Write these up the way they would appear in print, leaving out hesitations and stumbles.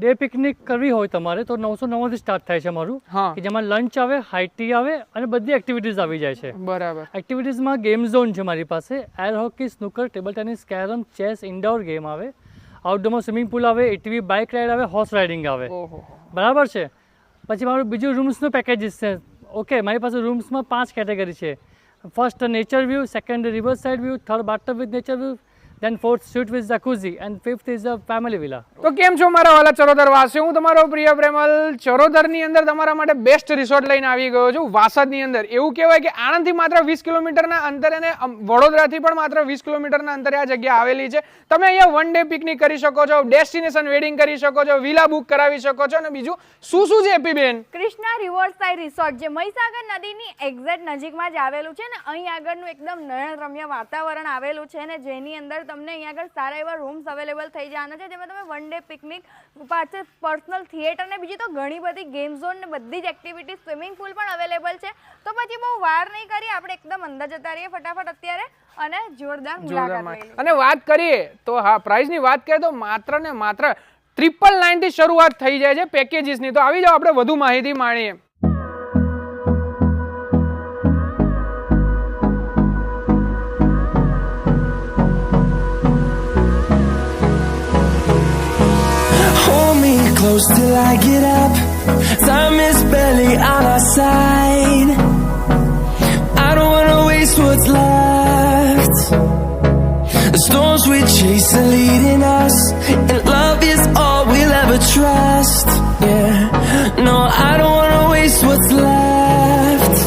Day picnic કરવી હોય તમારે તો 999 થી સ્ટાર્ટ થાય છે અમારું કે જેમાં લંચ આવે, હાઈ ટી આવે અને બધી એક્ટિવિટીઝ આવી જાય છે. બરાબર. એક્ટિવિટીઝમાં ગેમ ઝોન છે મારી પાસે, air hockey, snooker, table tennis, carrom, chess, indoor game આવે, આઉટડોરમાં સ્વિમિંગ પુલ આવે, એટીવી બાઇક રાઇડ આવે, હોર્સ રાઇડિંગ આવે. બરાબર છે. પછી મારું બીજું રૂમ્સનું પેકેજીસ છે. ઓકે, મારી પાસે રૂમ્સમાં 5 કેટેગરી છે. First nature view, second river side view, third bathtub with nature view, then fourth suite with jacuzzi and fifth is a family villa. તો કેમ છો મારા વાલા ચરોતર વાસીઓ, હું તમારો પ્રિય પ્રેમલ ચરોતરની અંદર તમારા માટે બેસ્ટ રિસોર્ટ લઈને આવી ગયો છું વાસદની અંદર. એવું કહેવાય કે આણંદથી માત્ર 20 કિલોમીટરના અંતરે અને વડોદરાથી પણ માત્ર 20 કિલોમીટરના અંતરે આ જગ્યા આવેલી છે. તમે અહીંયા વન ડે પિકનિક કરી શકો છો, ડેસ્ટિનેશન વેડિંગ કરી શકો છો, વિલા બુક કરાવી શકો છો. અને બીજું શું છે એપીબેન? કૃષ્ણા રિવરસાઇડ રિસોર્ટ જે મહીસાગર નદીની એક્ઝેક્ટ નજીકમાં જ આવેલું છે ને અહીં આગળનું એકદમ નયનરમ્ય વાતાવરણ આવેલું છે ને જેની અંદર તમને અહીંયા આગળ સારા એવા રૂમ્સ અવેલેબલ થઈ જવાના છે જેમાં તમે વન ડે પિકનિક પાસે પર્સનલ થિયેટર ને બીજી તો ઘણી બધી ગેમ ઝોન ને બધી જ એક્ટિવિટી, સ્વિમિંગ પુલ પણ અવેલેબલ છે. તો પછી બહુ વાર નહીં કરીએ, આપણે એકદમ અંદર જતા રહીએ ફટાફટ અત્યારે અને જોરદાર મુલાકાત લઈએ. અને વાત કરીએ તો હા, પ્રાઇસની વાત કરીએ તો માત્ર ને માત્ર 999 થી શરૂઆત થઈ જાય છે પેકેજીસની. તો આવી જાઓ, આપણે વધુ માહિતી માણીએ. Close till I get up. Time is barely on our side. I don't wanna waste what's left. The storms we chase are leading us, and love is all we'll ever trust. Yeah, no, I don't wanna waste what's left.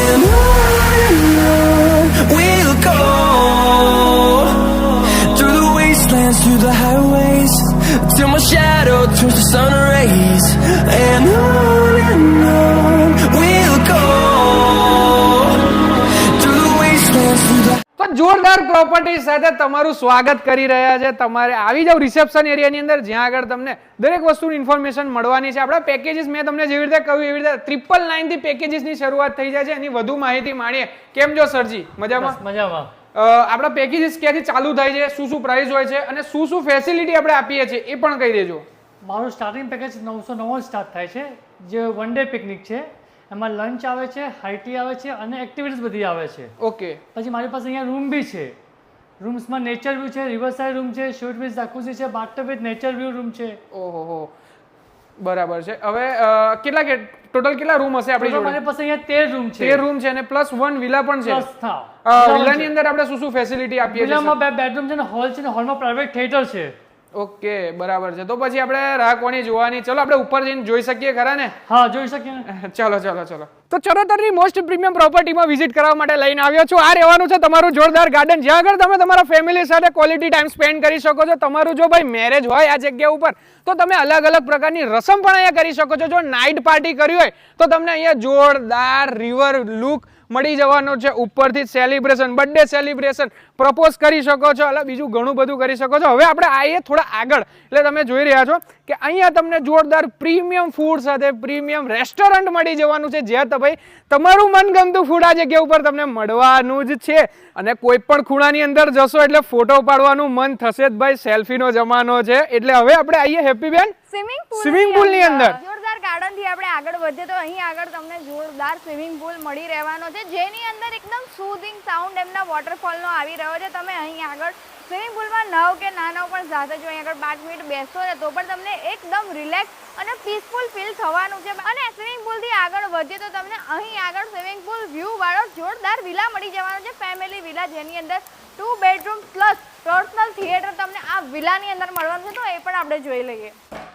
And on we'll go, through the wastelands, through the highways, till my shadow turns to sun rays. And on we'll go, through the wastelands, through the... તો જોરદાર property સાથે તમારું સ્વાગત કરી રહ્યા છે. તમારે આવી જાવ રિસેપ્શન એરિયાની અંદર જ્યાં આગળ તમને દરેક વસ્તુની ઇન્ફોર્મેશન મળવાની છે. આપણા પેકેજીસ મેં તમને જેવી રીતે કહ્યું એવી રીતે 999 થી પેકેજીસની શરૂઆત થઈ જાય છે. એની વધુ માહિતી માણીએ. કેમ છો સરજી? મજામાં? મજામાં. આપણા પેકેજીસ ક્યાંથી ચાલુ થાય છે, શું પ્રાઇસ હોય છે અને શું ફેસિલિટી આપણે આપીએ છીએ એ પણ કહી દેજો. મારું સ્ટાર્ટિંગ પેકેજ 999 સ્ટાર્ટ થાય છે જે વન ડે પિકનિક છે. એમાં લંચ આવે છે, હાઈ ટી આવે છે અને એક્ટિવિટીઝ બધી આવે છે. ઓકે. પછી મારી પાસે અહીંયા રૂમ બી છે. રૂમ્સમાં નેચર વ્યૂ છે, રિવર સાઇડ રૂમ છે, સ્વીટ વિથ જાકુઝી છે, bathtub with nature view room છે. ઓહો, બરાબર છે. હવે ટોટલ કેટલા રૂમ હશે આપણી જોડે? મારી પાસે અહીંયા 13 રૂમ છે. 13 રૂમ છે અને પ્લસ 1 વિલા પણ છે. વિલાની અંદર આપણે શું ફેસિલિટી આપીએ છીએ? વિલામાં 2 બેડરૂમ છે ને હોલ છે ને હોલમાં પ્રાઇવેટ થિયેટર છે. ઓકે, બરાબર છે. તો પછી આપણે રાહ કોની જોવાની? ચલો આપણે ઉપર જઈને જોઈ શકીએ ખરા ને? હા, જોઈ શકીએ ને. ચલો. તો ચરોતરની મોસ્ટ પ્રીમિયમ પ્રોપર્ટીમાં વિઝિટ કરવા માટે લઈને આવ્યો છું. આ રહેવાનું છે તમારું જોરદાર ગાર્ડન, જ્યાં આગળ તમે તમારા ફેમિલી સાથે ક્વોલિટી ટાઈમ સ્પેન્ડ કરી શકો છો. તમારું જો ભાઈ મેરેજ હોય આ જગ્યા ઉપર તો તમે અલગ અલગ પ્રકારની રસમ પણ અહીંયા કરી શકો છો. જો નાઇટ પાર્ટી કરી હોય તો તમને અહીંયા જોરદાર રિવર લુક મળી જવાનો છે. ઉપરથી સેલિબ્રેશન, બર્થડે સેલિબ્રેશન પ્રપોઝ કરી શકો છો, એટલે બીજું ઘણું બધું કરી શકો છો. હવે આપણે આવીએ થોડા આગળ, એટલે તમે જોઈ રહ્યા છો કે અહીંયા તમને જોરદાર પ્રીમિયમ ફૂડ સાથે પ્રીમિયમ રેસ્ટોરન્ટ મળી જવાનું છે, જ્યાં ભાઈ તમારું મનગમતું ફૂડ આ જગ્યા ઉપર તમને મળવાનું જ છે. અને કોઈ પણ ખૂણાની અંદર જશો એટલે ફોટો પાડવાનું મન થશે જ ભાઈ. સેલ્ફીનો જમાનો છે. એટલે હવે આપણે આવીએ હેપીબેન સ્વિમિંગ પુલ ની અંદર. જોરદાર ગાર્ડન થી આપણે આગળ વધીએ તો અહીં આગળ તમને જોરદાર સ્વિમિંગ પુલ મળી રહેવાનો છે જેની અંદર એકદમ સુધિંગ સાઉન્ડ એમના વોટરફોલ નો આવી રહ્યો છે. તમે અહીં આગળ સ્વિમિંગ પુલમાં નવ કે ના નવ પણ સાથે જો અહીં આગળ 5 મિનિટ બેસો ને તો પણ તમને એકદમ રિલેક્સ અને પીસફુલ ફીલ થવાનું છે. અને સ્વિમિંગ પુલ થી આગળ વધીએ તો તમને અહીં આગળ સ્વિમિંગ પુલ વ્યૂ વાળો જોરદાર વિલા મળી જવાનો છે, ફેમિલી વિલા, જેની અંદર 2 બેડરૂમ પ્લસ પર્સનલ થિયેટર તમને આ વિલાની અંદર મળવાનું છે. તો એ પણ આપણે જોઈ લઈએ.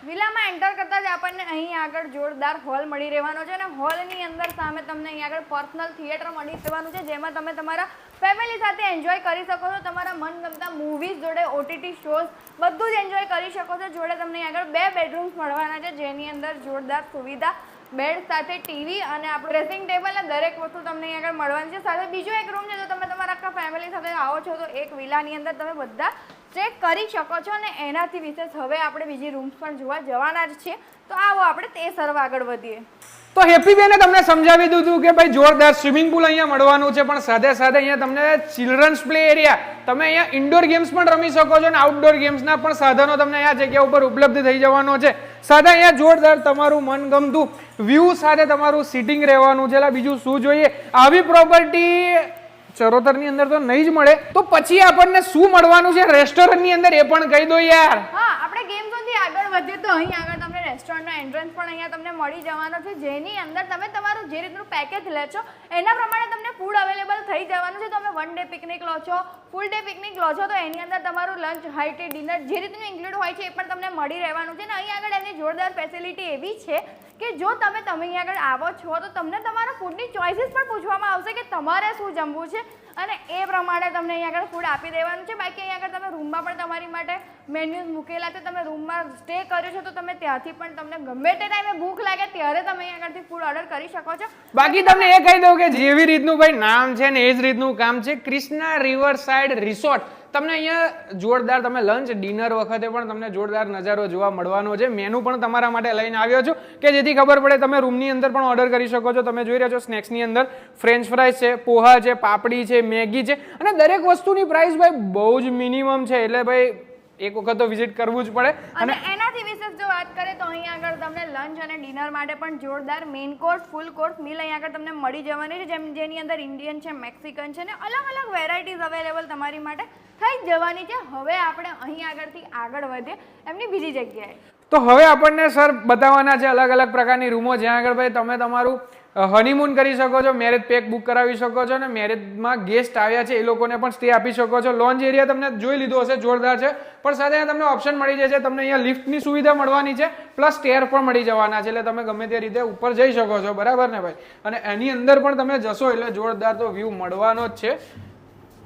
વિલામાં એન્ટર કરતા જ આપણને અહીં આગળ જોરદાર હોલ મળી રહેવાનો છે અને હોલની અંદર સામે તમને અહીં આગળ પર્સનલ થિયેટર મળી રહેવાનું છે જેમાં તમે તમારા ફેમિલી સાથે એન્જોય કરી શકો છો. તમારા મનગમતા મૂવીઝ જોડે ઓટીટી શોઝ બધું જ એન્જોય કરી શકો છો. જોડે તમને અહીં આગળ 2 બેડરૂમ્સ મળવાના છે જેની અંદર જોરદાર સુવિધા, બેડ સાથે ટીવી અને આપણું ડ્રેસિંગ ટેબલ અને દરેક વસ્તુ તમને અહીં આગળ મળવાની છે. સાથે બીજો એક રૂમ છે, જો તમે તમારા આખા ફેમિલી સાથે આવો છો તો એક વિલાની અંદર તમે બધા ચેક કરી શકો છો. અને એનાથી વિશેષ હવે આપણે બીજી રૂમ્સ પણ જોવા જવાના જ છીએ. તો આવો આપણે તે સર્વ આગળ વધીએ. તો હેપી બેને તમને સમજાવી દીધું કે ભાઈ જોરદાર સ્વિમિંગ પુલ અહીંયા મળવાનું છે, પણ સાથે સાથે અહીંયા તમને ચિલ્ડ્રન્સ પ્લે એરિયા, તમે અહીંયા ઇન્ડોર ગેમ્સ પણ રમી શકો છો અને આઉટડોર ગેમ્સના પણ સાધનો તમને આ જગ્યા ઉપર ઉપલબ્ધ થઈ જવાનો છે. સાથે અહીંયા જોરદાર તમારું મનગમતું વ્યૂ સાથે તમારું સિટિંગ રહેવાનું છે. બીજું શું જોઈએ, આવી પ્રોપર્ટી ચરોતરની અંદર તો નહીં જ મળે, તો પછી આપણને શું મળવાનું છે રેસ્ટોરન્ટની અંદર એ પણ કહી દો યાર. હા, આપણે ગેમ ઝોન થી આગળ વધીએ તો અહીં આગળ તમને રેસ્ટોરન્ટનો એન્ટ્રન્સ પણ અહીંયા તમને મળી જવાનો છે, જેની અંદર તમે તમારું જે રીતનું પેકેજ લે છો એના પ્રમાણે તમને ફૂડ અવેલેબલ થઈ જવાનું છે. તમે 1 ડે પિકનિક લો છો, ફૂલ ડે પિકનિક લો છો, તો એની અંદર તમારું લંચ, હાઈ ટી, ડિનર જે રીતનું ઇન્ક્લુડ હોય છે એ પણ તમને મળી રહેવાનું છે. ને અહીં આગળ એની જોરદાર ફેસિલિટી એવી છે કે જો તમે અહીં આગળ આવો છો તો તમને તમારા ફૂડની ચોઇસીસ પણ પૂછવામાં આવશે કે તમારે શું જમવું છે અને એ પ્રમાણે તમને અહીં આગળ ફૂડ આપી દેવાનું છે. બાકી અહીં આગળ તમે રૂમમાં પણ તમારી માટે મેન્યુઝ મૂકેલા છે, તમે રૂમમાં સ્ટે કર્યો છો તો તમે ત્યાંથી પણ તમને ગમે તે ટાઈમે ભૂખ લાગે ત્યારે તમે અહીં આગળથી ફૂડ ઓર્ડર કરી શકો છો. બાકી તમને એ કહી દઉં કે જેવી રીતનું ભાઈ નામ છે ને એ જ રીતનું કામ છે. ક્રિષ્ના રિવર સાઇડ રિસોર્ટ, તમને અહીંયા જોરદાર તમે લંચ ડિનર વખતે પણ તમને જોરદાર નજારો જોવા મળવાનો છે. મેનુ પણ તમારા માટે લઈને આવ્યો છું કે જેથી ખબર પડે, તમે રૂમની અંદર પણ ઓર્ડર કરી શકો છો. તમે જોઈ રહ્યા છો સ્નેક્સની અંદર ફ્રેન્ચ ફ્રાઈઝ છે, પોહા છે, પાપડી છે, મેગી છે અને દરેક વસ્તુની પ્રાઇસ ભાઈ બહુ જ મિનિમમ છે, એટલે ભાઈ એક વખત તો વિઝિટ કરવું જ પડે. અને એનાથી વિશેષ જો વાત કરીએ તો અહીં આગળ તમને લંચ અને ડિનર માટે પણ જોરદાર મેઇન કોર્સ, ફૂલ કોર્સ મીલ અહીં આગળ તમને મળી જવાની છે, જેની અંદર ઇન્ડિયન છે, મેક્સિકન છે ને અલગ અલગ વેરાયટીઝ અવેલેબલ તમારી માટે થઈ જવાની છે. હવે આપણે અહીં આગળથી આગળ વધીએ એમની બીજી જગ્યાએ. તો હવે આપણને સર બતાવવાના છે અલગ અલગ પ્રકારની રૂમો, જ્યાં આગળ ભાઈ તમે તમારું હનીમૂન કરી શકો છો, મેરેજ પેક બુક કરાવી શકો છો અને મેરેજમાં ગેસ્ટ આવ્યા છે એ લોકોને પણ સ્ટે આપી શકો છો. લોન્જ એરિયા તમને જોઈ લીધો હશે, જોરદાર છે, પણ સાથે અહીંયા તમને ઓપ્શન મળી જશે, તમને અહીંયા લિફ્ટની સુવિધા મળવાની છે, પ્લસ સ્ટેર પણ મળી જવાના છે, એટલે તમે ગમે તે રીતે ઉપર જઈ શકો છો, બરાબર ને ભાઈ. અને એની અંદર પણ તમે જશો એટલે જોરદાર તો વ્યૂ મળવાનો જ છે.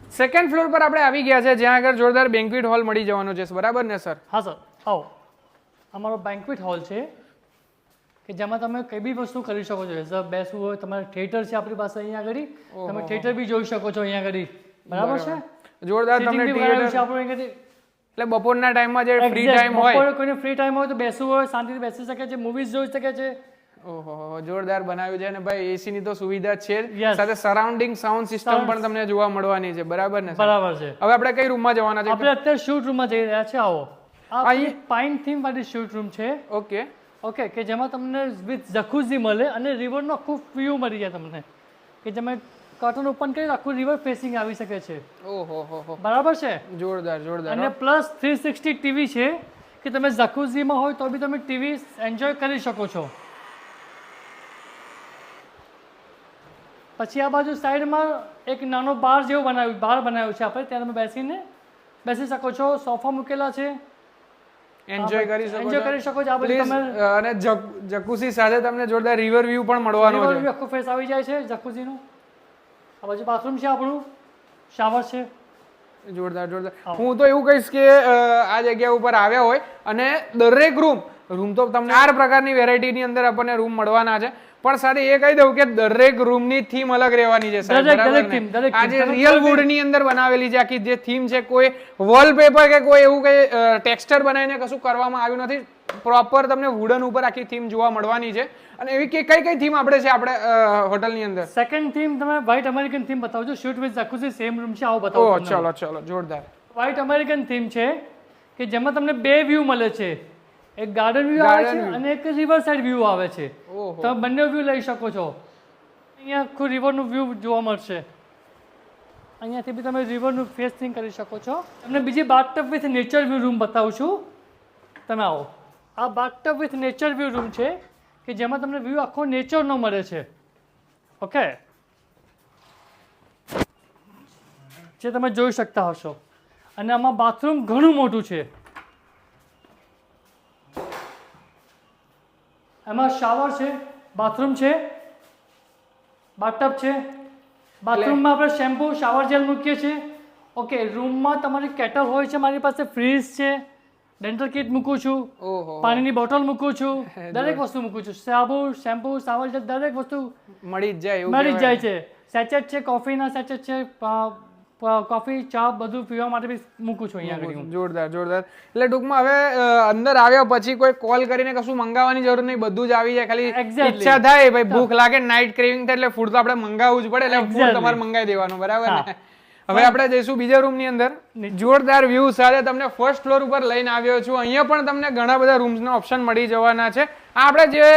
સેકન્ડ ફ્લોર પર આપણે આવી ગયા છે, જ્યાં આગળ જોરદાર બેન્ક્વેટ હોલ મળી જવાનો છે, બરાબર ને સર? હા સર, આવો. અમારો બેન્ક્વેટ હોલ છે કે જેમાં તમે કઈ બી વસ્તુ કરી શકો છો. એઝ બેસવું હોય, તમારે થિયેટર છે આપણી પાસે અહીંયા આગળ, તમે થિયેટર બી જોઈ શકો છો અહીંયા આગળ, બરાબર છે? જોરદાર તમને થિયેટર છે આપણું અહીંયા. એટલે બપોરના ટાઈમમાં જે ફ્રી ટાઈમ હોય, કોઈને ફ્રી ટાઈમ હોય તો બેસવું હોય, શાંતિથી બેસી શકે છે, મૂવીઝ જોઈ શકે છે. ઓહો, જોરદાર બનાવ્યું છે. અને ભાઈ એસી ની તો સુવિધા છે, Yes. સાથે સરાઉન્ડિંગ સાઉન્ડ સિસ્ટમ પણ તમને જોવા મળવાની છે, બરાબર ને? બરાબર છે. હવે આપણે કઈ રૂમમાં જવાના છે? આપણે અત્યારે શૂટ રૂમમાં જઈ રહ્યા છે. આવો, આ અહીં? પાઇન થીમ વાળી શૂટ રૂમ છે. ઓકે ઓકે, કે જેમાં તમને વિથ જકુઝી મળે અને રિવરનો આખું વ્યૂ મળી જાય તમને, કે જેમાં કર્ટન ઓપન કરી આખું રિવર ફેસિંગ આવી શકે છે. ઓહો હો, બરાબર છે. જોરદાર જોરદાર. અને પ્લસ 360 ટીવી છે કે તમે જકુઝીમાં હોય તો બી તમે ટીવી એન્જોય કરી શકો છો. પછી આ બાજુ સાઈડમાં એક નાનો બાર જેવું બનાવ્યું છે આપણે, ત્યાં તમે બેસી શકો છો. સોફા મૂકેલા છે, એન્જોય કરી શકો છો. આ બધું તમે અને જકુસી સાથે તમને જોરદાર રિવર વ્યૂ પણ મળવાનો છે. આખું ફેસ આવી જાય છે જકુઝીનું. આ બાજુ બાથરૂમ છે, આપણું શાવર છે. જોરદાર જોરદાર. હું તો એવું કહીશ કે આ જગ્યા ઉપર આવ્યા હોય અને દરેક રૂમ તો તમને 4 પ્રકારની વેરાયટીની અંદર આપણને રૂમ મળવાના છે, પણ સાથે એ કહી દઉં કે દરેક રૂમની થીમ અલગ રહેવાની છે સાહેબ, બરાબર ને? આ જે રિયલ વુડ ની અંદર બનાવેલી છે આખી જે થીમ છે, કોઈ વોલપેપર કે કોઈ એવું કઈ ટેક્સચર બનાવીને કશું કરવામાં આવ્યું નથી. પ્રોપર તમને વુડન ઉપર આખી થીમ જોવા મળવાની છે. અને એવી કઈ કઈ થીમ આપણે છે આપણે હોટલની અંદર? સેકન્ડ થીમ તમે વ્હાઇટ અમેરિકન થીમ બતાવજો. શૂટ વિથ જકુઝી સેમ રૂમ છે, આવો બતાવો. ઓહ, ચલો ચલો, જોરદાર. વ્હાઇટ અમેરિકન થીમ છે કે જેમાં તમને 2 વ્યૂ મળે છે, એક ગાર્ડન વ્યૂ આવે છે અને એક રિવર સાઇડ વ્યૂ આવે છે. તમે બંને વ્યૂ લઈ શકો છો. અહીંયા આખું રિવરનું વ્યૂ જોવા મળશે. અહીંયાથી બી તમે રિવરનું ફેસિંગ કરી શકો છો. તમને બીજી bathtub with nature view room બતાવું છું. તમે આવો. આ bathtub with nature view room છે કે જેમાં તમને વ્યૂ આખો નેચરનો મળે છે. ઓકે, જે તમે જોઈ શકતા હશો. અને આમાં બાથરૂમ ઘણું મોટું છે. એમાં શાવર છે, બાથરૂમ છે, બાથટબ છે. બાથરૂમમાં આપણે શેમ્પુ, શાવર જેલ મૂકીએ છીએ. ઓકે, રૂમમાં તમારી કેટલ હોય છે, મારી પાસે ફ્રીજ છે, ડેન્ટલ કિટ મૂકું છું, પાણીની બોટલ મૂકું છું, દરેક વસ્તુ મૂકું છું. સાબુ, શેમ્પુ, શાવર જેલ દરેક વસ્તુ મળી જ જાય છે. સેચેટ છે, કોફીના સેચેટ છે, કોફી ચા બધું પીવા માટે બી મૂકું છું અહીંયા આગળ હું. જોરદાર જોરદાર. એટલે ટૂંકમાં હવે અંદર આવ્યા પછી કોઈ કોલ કરીને કશું મંગાવવાની જરૂર નહીં, બધું જ આવી જાય. ખાલી Exactly. ઈચ્છા થાય ભાઈ, ભૂખ લાગે, નાઇટ ક્રેવિંગ થાય એટલે ફૂડ તો આપણે મંગાવવું જ પડે, એટલે ફૂડ Exactly. તમારે મંગાવી દેવાનું, બરાબર ને? હવે આપણે જઈશું બીજા રૂમ ની અંદર. જોરદાર વ્યૂ સાથે તમને ફર્સ્ટ ફ્લોર ઉપર લઈને આવ્યો છું. અહીંયા પણ તમને ઘણા બધા રૂમ્સ ના ઓપ્શન મળી જવાના છે. આ આપણે જે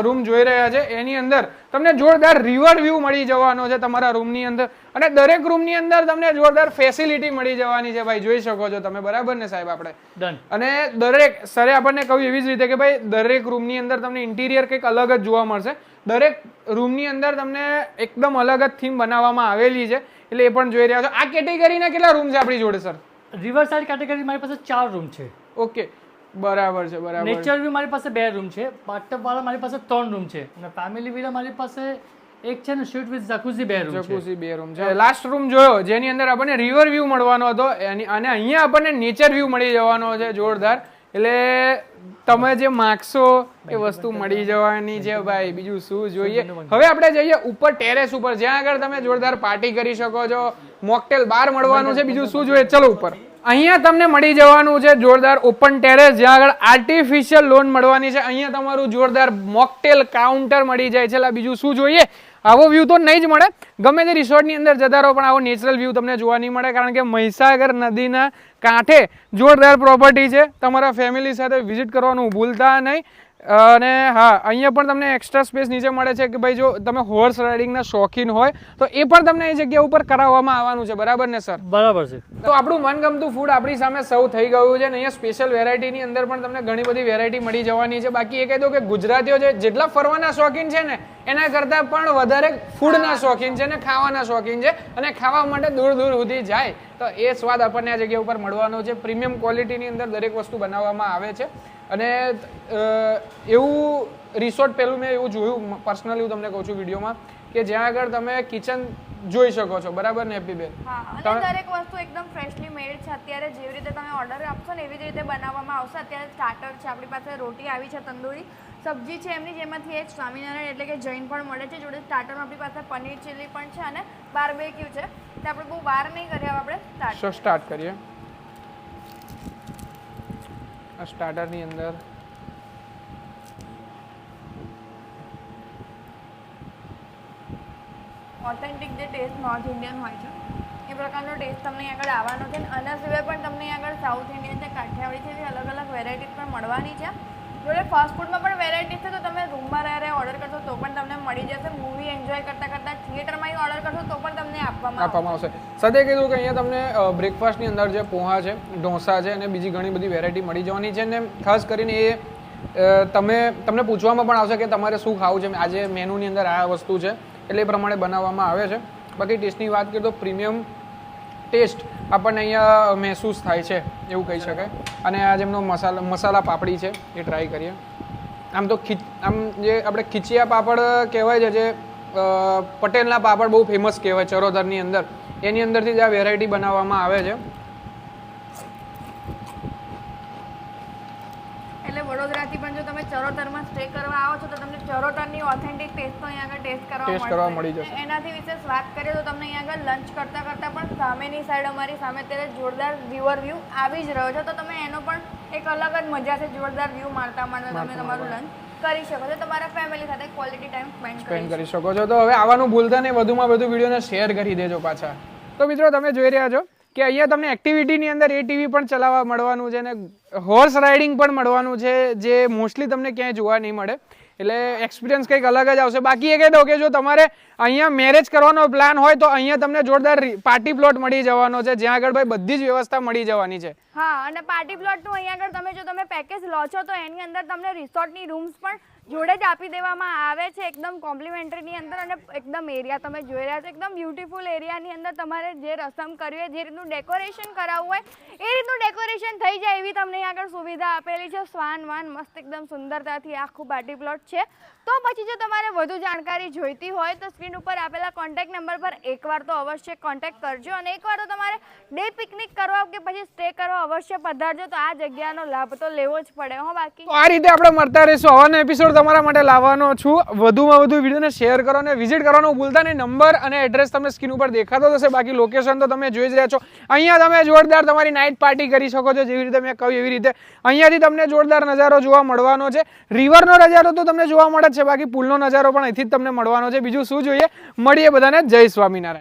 રૂમ જોઈ રહ્યા છે એની અંદર તમને જોરદાર રિવર વ્યૂ મળી જવાનો છે તમારા રૂમ ની અંદર, અને દરેક રૂમ ની અંદર તમને જોરદાર ફેસિલિટી મળી જવાની છે ભાઈ, જોઈ શકો છો તમે, બરાબર ને સાહેબ? આપણે ડન. અને દરેક સરે આપણને કહ્યું એવી જ રીતે કે ભાઈ દરેક રૂમની અંદર તમને ઇન્ટિરિયર કંઈક અલગ જ જોવા મળશે. દરેક રૂમની અંદર તમને એકદમ અલગ જ થીમ બનાવવામાં આવેલી છે, એટલે એ પણ જોઈ રહ્યા છો. આ કેટેગરીના કેટલા રૂમ છે આપણી જોડે સર? રિવર સાઇડ કેટેગરી મારી પાસે 4 રૂમ છે. ઓકે, બરાબર છે, બરાબર. નેચર વ્યૂ મારી પાસે 2 રૂમ છે, બાથટબ વાળા મારી પાસે 3 રૂમ છે, અને ફેમિલી વિલા મારી પાસે એક છે ને સ્વીટ વિથ જકુઝી 2 રૂમ છે. જકુઝી 2 રૂમ છે. લાસ્ટ રૂમ જોયો જેની અંદર આપણને રિવર વ્યૂ મળવાનો હતો, અને અહીંયા આપણને નેચર વ્યૂ મળી જવાનો છે જોરદાર. એટલે તમે જે માગશો એ વસ્તુ મળી જવાની છે ભાઈ, બીજું શું જોઈએ. હવે આપણે જઈએ ઉપર ટેરેસ ઉપર, જ્યાં આગળ તમે જોરદાર પાર્ટી કરી શકો છો, મોકટેલ બાર મળવાનું છે, બીજું શું જોઈએ. ચલો ઉપર. અહીંયા તમને મળી જવાનું છે જોરદાર ઓપન ટેરેસ, જ્યાં આગળ આર્ટિફિશિયલ લોન મળવાની છે. અહીંયા તમારું જોરદાર મોકટેલ કાઉન્ટર મળી જાય છે. એટલે બીજું શું જોઈએ. આવો વ્યૂ તો નહીં જ મળે, ગમે તે રિસોર્ટની અંદર જતા રહો પણ આવો નેચરલ વ્યૂ તમને જોવા નહીં મળે, કારણ કે મહીસાગર નદીના કાંઠે જોરદાર પ્રોપર્ટી છે. તમારા ફેમિલી સાથે વિઝિટ કરવાનું ભૂલતા નહીં. અને હા, અહીંયા પણ તમને એક્સ્ટ્રા સ્પેસ નીચે મળે છે કે ભાઈ જો તમે હોર્સ રાઇડિંગના શોખીન હોય તો એ પણ તમને એ જગ્યા ઉપર કરાવવામાં આવવાનું છે, બરાબર ને સર? બરાબર છે. તો આપણું મનગમતું ફૂડ આપણી સામે સર્વ થઈ ગયું છે, અને અહીંયા સ્પેશિયલ વેરાયટીની અંદર પણ તમને ઘણી બધી વેરાયટી મળી જવાની છે. બાકી એ કહી દો કે ગુજરાતીઓ જેટલા ફરવાના શોખીન છે ને એના કરતાં પણ વધારે ફૂડના શોખીન છે ને ખાવાના શોખીન છે, અને ખાવા માટે દૂર દૂર સુધી જાય તો એ સ્વાદ આપણને આ જગ્યા ઉપર મળવાનો છે. પ્રીમિયમ ક્વોલિટીની અંદર દરેક વસ્તુ બનાવવામાં આવે છે, અને એવું રિસોર્ટ પહેલું મેં એવું જોયું પર્સનલી, હું તમને કહું છું વિડીયોમાં, કે જ્યાં આગળ તમે કિચન જોઈ શકો છો, બરાબર ને હેપીબેન? હા, અને દરેક વસ્તુ એકદમ ફ્રેશલી મેડ છે. અત્યારે જેવી રીતે તમે ઓર્ડર આપશો ને એવી જ રીતે બનાવવામાં આવશે. અત્યારે સ્ટાર્ટર છે આપણી પાસે, રોટી આવી છે તંદૂરી, સબ્જી છે એમની જેમાંથી એક સ્વામિનારાયણ એટલે કે જૈન પણ મળે છે. જોડે સ્ટાર્ટરમાં આપણી પાસે પનીર ચીલી પણ છે અને બાર્બેક્યુ છે. એટલે આપણે બહુ વાર નહીં કરીએ, આપણે સ્ટાર્ટ કરીએ. આ સ્ટાર્ટરની અંદર ઓથેન્ટિક જે ટેસ્ટ નોર્થ ઇન્ડિયન હોય છે એ પ્રકારનો ટેસ્ટ તમને આગળ આવવાનો છે. આના સિવાય પણ તમને આગળ સાઉથ ઇન્ડિયન છે, કાઠિયાવાડી છે, એવી અલગ અલગ વેરાયટીઝ પણ મળવાની છે. જોડે ફાસ્ટ ફૂડમાં પણ વેરાયટીઝ છે, તો તમે રૂમમાં રહે ઓર્ડર કરશો તો પણ તમને મળી જશે. મૂવી એન્જોય કરતાં કરતાં થિયેટરમાં ઓર્ડર કરશો તો પણ તમને આપવામાં આવશે. સાથે કીધું કે અહીંયા તમને બ્રેકફાસ્ટની અંદર જે પોહા છે, ઢોસા છે, અને બીજી ઘણી બધી વેરાયટી મળી જવાની છે. અને ખાસ કરીને એ તમને પૂછવામાં પણ આવશે કે તમારે શું ખાવું છે, આજે મેનુની અંદર આ વસ્તુ છે, એટલે એ પ્રમાણે બનાવવામાં આવે છે. બાકી ટેસ્ટની વાત કરીએ તો પ્રીમિયમ ટેસ્ટ આપણને અહીંયા મહેસૂસ થાય છે એવું કહી શકાય. અને આ જેમનો મસાલા પાપડી છે એ ટ્રાય કરીએ. આમ તો આમ જે આપણે ખીચિયા પાપડ કહેવાય છે, જે પટેલના પાપડ બહુ ફેમસ કહેવાય ચરોતરની અંદર, એની અંદરથી જ આ વેરાયટી બનાવવામાં આવે છે. એટલે વડોદરાથી પણ જો તમે ચરોતરમાં સ્ટે કરવા આવો છો તો તમને ચરોતરની ઓથેન્ટિક ટેસ્ટ તો અહીંયા આગળ ટેસ્ટ કરવા મળી જશે. એનાથી વિશેષ વાત કરીએ તો તમને અહીંયા આગળ લંચ કરતાં કરતાં પણ સામેની સાઈડ અમારી સામે અત્યારે જોરદાર રિવર વ્યૂ આવી જ રહ્યો છે, તો તમે એનો પણ એક અલગ જ મજા છે. જોરદાર વ્યૂ માણતા માણતા તમે તમારું લંચ કરી શકો છો, તમારા ફેમિલી સાથે ક્વોલિટી ટાઈમ સ્પેન્ડ કરી શકો છો. તો હવે આવવાનું ભૂલતા નહીં, વધુમાં વધુ વિડીયોને શેર કરી દેજો પાછા. તો મિત્રો તમે જોઈ રહ્યા છો કે અહીંયા તમને એક્ટિવિટીની અંદર ATV પણ ચલાવવા મળવાનું છે, અને હોર્સ રાઇડિંગ પણ મળવાનું છે, જે મોસ્ટલી તમને ક્યાંય જોવા નહીં મળે. એટલે એક્સપિરિયન્સ કંઈક અલગ જ આવશે. બાકી એ કહી દઉં કે જો તમારે અહીંયા મેરેજ કરવાનો પ્લાન હોય તો અહીંયા તમને જોરદાર પાર્ટી પ્લોટ મળી જવાનો છે, જ્યાં આગળ ભાઈ બધી જ વ્યવસ્થા મળી જવાની છે. હા, અને પાર્ટી પ્લોટનું અહીંયા આગળ જો તમે પેકેજ લો છો તો એની અંદર તમને રિસોર્ટની રૂમ્સ પણ જોડે જ આપી દેવામાં આવે છે, એકદમ કોમ્પ્લિમેન્ટરીની અંદર. અને એકદમ એરિયા તમે જોઈ રહ્યા છો, એકદમ બ્યુટીફુલ એરિયાની અંદર તમારે જે રસમ કરવી હોય, જે રીતનું ડેકોરેશન કરાવવું હોય એ રીતનું ડેકોરેશન થઈ જાય એવી તમને આગળ સુવિધા આપેલી છે. સ્વાન વાન મસ્ત એકદમ સુંદરતાથી આખું પાર્ટી પ્લોટ છે. તો પછી જો તમારે વધુ જાણકારી જોઈતી હોય તો સ્ક્રીન ઉપર આપેલા કોન્ટેક્ટ નંબર પર એકવાર તો અવશ્ય કોન્ટેક્ટ કરજો, અને એકવાર તો તમારે ડે પિકનિક કરવા કે પછી સ્ટે કરવા અવશ્ય પધારજો, તો આ જગ્યાનો લાભ તો લેવો જ પડે. બાકી આ રીતે આપણે મળતા રહીશું. આવાનો એપિસોડ તમારા માટે લાવવાનો છું. વધુમાં વધુ વિડીયોને શેર કરો અને વિઝિટ કરવાનું ભૂલતા નહીં. નંબર અને એડ્રેસ તમને સ્ક્રીન ઉપર દેખાતો હશે, બાકી લોકેશન તો તમે જોઈ જ રહ્યા છો. અહીંયા તમે જોરદાર તમારી નાઇટ પાર્ટી કરી શકો છો. જેવી રીતે મેં કહ્યું એવી રીતે અહીંયાથી તમને જોરદાર નજારો જોવા મળવાનો છે. રિવરનો નજારો તો તમને જોવા મળે જ છે, બાકી પુલનો નજારો પણ અહીંથી જ તમને મળવાનો છે. બીજું શું જોઈએ, મળીએ બધાને. જય સ્વામિનારાયણ.